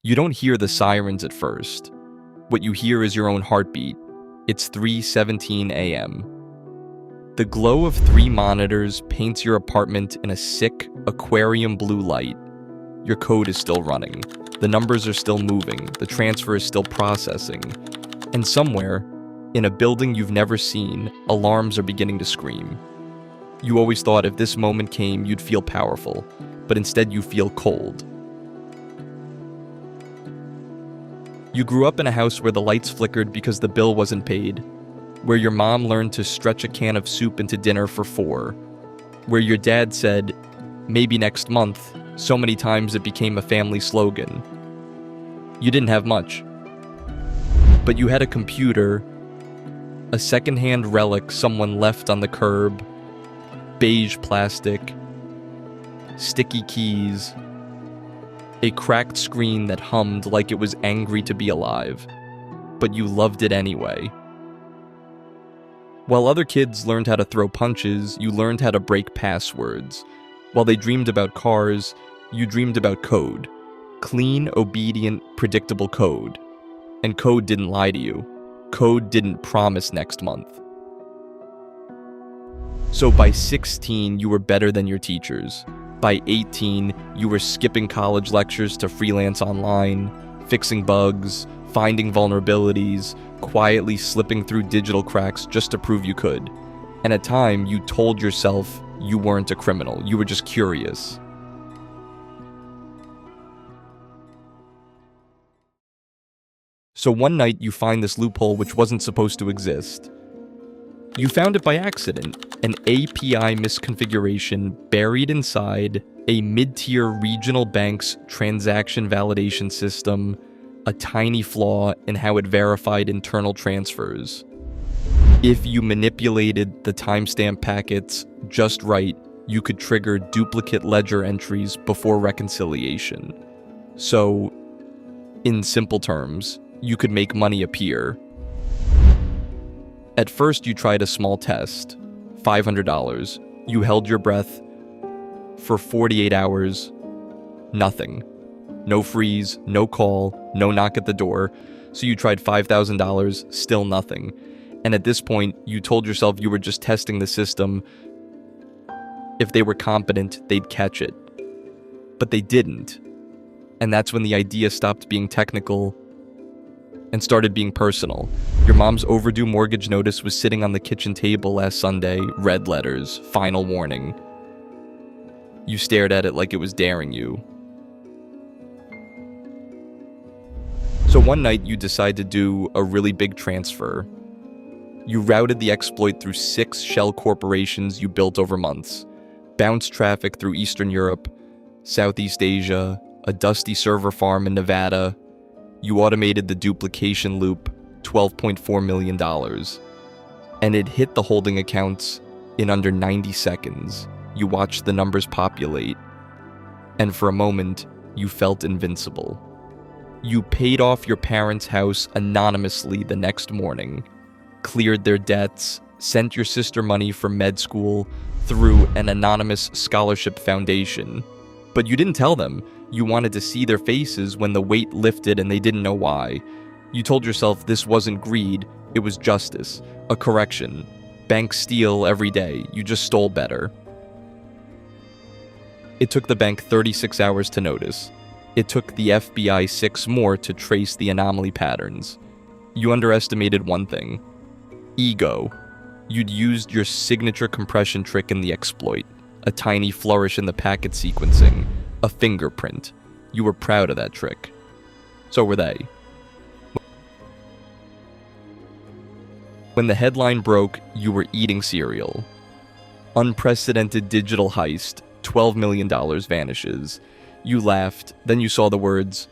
You don't hear the sirens at first. What you hear is your own heartbeat. It's 3:17 a.m. The glow of 3 monitors paints your apartment in a sick, aquarium blue light. Your code is still running. The numbers are still moving. The transfer is still processing. And somewhere, in a building you've never seen, alarms are beginning to scream. You always thought if this moment came, you'd feel powerful, but instead you feel cold. You grew up in a house where the lights flickered because the bill wasn't paid, where your mom learned to stretch a can of soup into dinner for 4, where your dad said, "Maybe next month," so many times it became a family slogan. You didn't have much, but you had a computer, a secondhand relic someone left on the curb, beige plastic, sticky keys, a cracked screen that hummed like it was angry to be alive, but you loved it anyway. While other kids learned how to throw punches, you learned how to break passwords. While they dreamed about cars, you dreamed about code. Clean, obedient, predictable code. And code didn't lie to you. Code didn't promise next month. So by 16, you were better than your teachers. By 18, you were skipping college lectures to freelance online, fixing bugs, finding vulnerabilities, quietly slipping through digital cracks just to prove you could. And at time, you told yourself you weren't a criminal, you were just curious. So one night you find this loophole which wasn't supposed to exist. You found it by accident, an API misconfiguration buried inside a mid-tier regional bank's transaction validation system, a tiny flaw in how it verified internal transfers. If you manipulated the timestamp packets just right, you could trigger duplicate ledger entries before reconciliation. So, in simple terms, you could make money appear. At first, you tried a small test, $500. You held your breath for 48 hours, nothing. No freeze, no call, no knock at the door. So you tried $5,000, still nothing. And at this point, you told yourself you were just testing the system. If they were competent, they'd catch it. But they didn't. And that's when the idea stopped being technical and started being personal. Your mom's overdue mortgage notice was sitting on the kitchen table last Sunday, red letters, final warning. You stared at it like it was daring you. So one night you decide to do a really big transfer. You routed the exploit through 6 shell corporations you built over months, bounced traffic through Eastern Europe, Southeast Asia, a dusty server farm in Nevada. You automated the duplication loop, $12.4 million. And it hit the holding accounts in under 90 seconds. You watched the numbers populate. And for a moment, you felt invincible. You paid off your parents' house anonymously the next morning, cleared their debts, sent your sister money for med school through an anonymous scholarship foundation. But you didn't tell them. You wanted to see their faces when the weight lifted and they didn't know why. You told yourself this wasn't greed, it was justice, a correction. Banks steal every day, you just stole better. It took the bank 36 hours to notice. It took the FBI 6 more to trace the anomaly patterns. You underestimated one thing. Ego. You'd used your signature compression trick in the exploit. A tiny flourish in the packet sequencing. A fingerprint. You were proud of that trick. So were they. When the headline broke, you were eating cereal. Unprecedented digital heist. $12 million vanishes. You laughed, then you saw the words,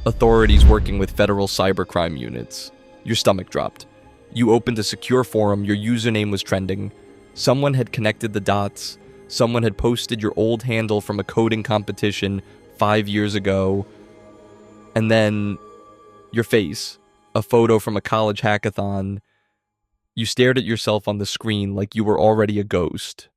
authorities working with federal cybercrime units. Your stomach dropped. You opened a secure forum, your username was trending. Someone had connected the dots. Someone had posted your old handle from a coding competition 5 years ago. And then, your face, a photo from a college hackathon. You stared at yourself on the screen like you were already a ghost.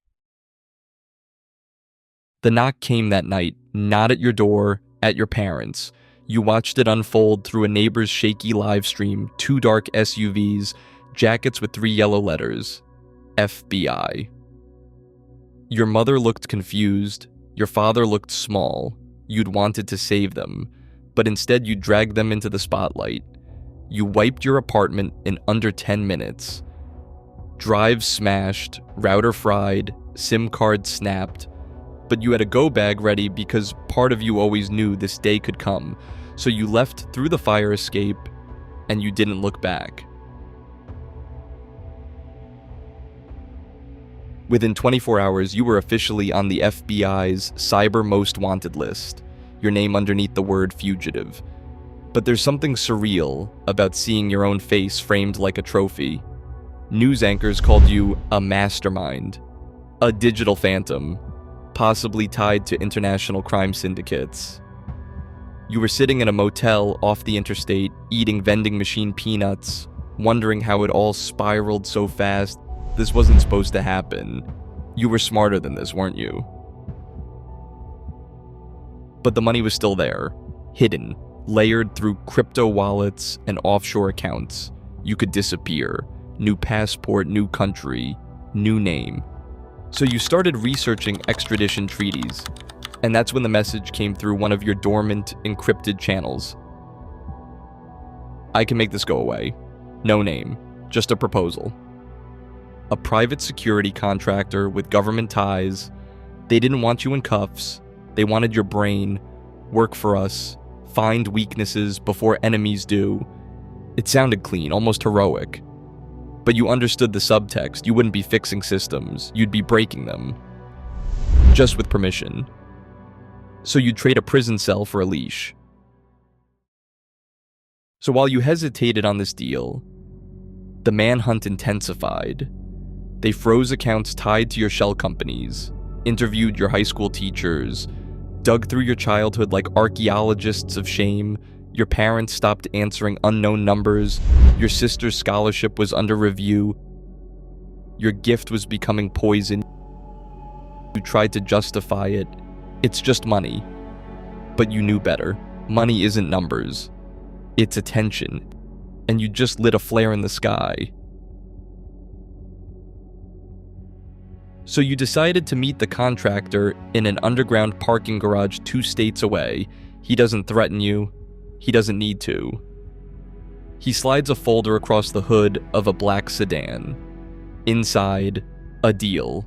The knock came that night, not at your door, at your parents'. You watched it unfold through a neighbor's shaky live stream, 2 dark SUVs, jackets with 3 yellow letters, FBI. Your mother looked confused, your father looked small. You'd wanted to save them, but instead you dragged them into the spotlight. You wiped your apartment in under 10 minutes. Drive smashed, router fried, SIM card snapped, but you had a go bag ready because part of you always knew this day could come, so you left through the fire escape and you didn't look back. Within 24 hours, you were officially on the FBI's Cyber Most Wanted list, your name underneath the word fugitive. But there's something surreal about seeing your own face framed like a trophy. News anchors called you a mastermind, a digital phantom, possibly tied to international crime syndicates. You were sitting in a motel off the interstate, eating vending machine peanuts, wondering how it all spiraled so fast. This wasn't supposed to happen. You were smarter than this, weren't you? But the money was still there, hidden, layered through crypto wallets and offshore accounts. You could disappear. New passport, new country, new name. So you started researching extradition treaties, and that's when the message came through one of your dormant, encrypted channels. I can make this go away. No name, just a proposal. A private security contractor with government ties. They didn't want you in cuffs. They wanted your brain. Work for us. Find weaknesses before enemies do. It sounded clean, almost heroic. But you understood the subtext. You wouldn't be fixing systems. You'd be breaking them. Just with permission. So you'd trade a prison cell for a leash. So while you hesitated on this deal, the manhunt intensified. They froze accounts tied to your shell companies, interviewed your high school teachers, dug through your childhood like archaeologists of shame. Your parents stopped answering unknown numbers. Your sister's scholarship was under review. Your gift was becoming poison. You tried to justify it. It's just money. But you knew better. Money isn't numbers. It's attention. And you just lit a flare in the sky. So you decided to meet the contractor in an underground parking garage 2 states away. He doesn't threaten you. He doesn't need to. He slides a folder across the hood of a black sedan. Inside, a deal.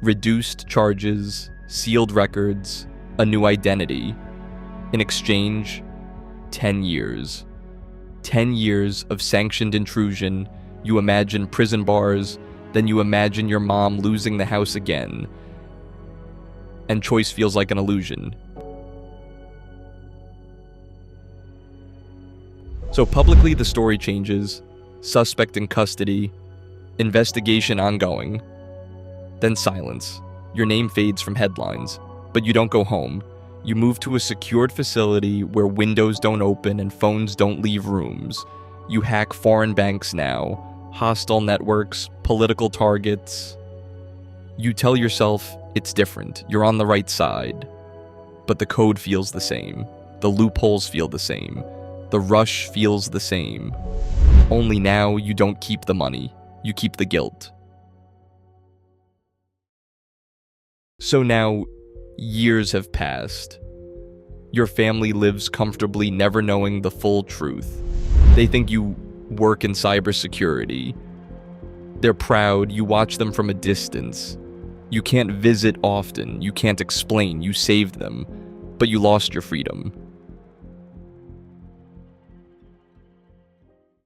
Reduced charges, sealed records, a new identity. In exchange, 10 years. 10 years of sanctioned intrusion. You imagine prison bars. Then you imagine your mom losing the house again. And choice feels like an illusion. So publicly the story changes. Suspect in custody. Investigation ongoing. Then silence. Your name fades from headlines. But you don't go home. You move to a secured facility where windows don't open and phones don't leave rooms. You hack foreign banks now. Hostile networks, political targets. You tell yourself it's different, you're on the right side. But the code feels the same. The loopholes feel the same. The rush feels the same. Only now you don't keep the money, you keep the guilt. So now, years have passed. Your family lives comfortably, never knowing the full truth. They think you work in cybersecurity. They're proud, you watch them from a distance. You can't visit often, you can't explain, you saved them, but you lost your freedom.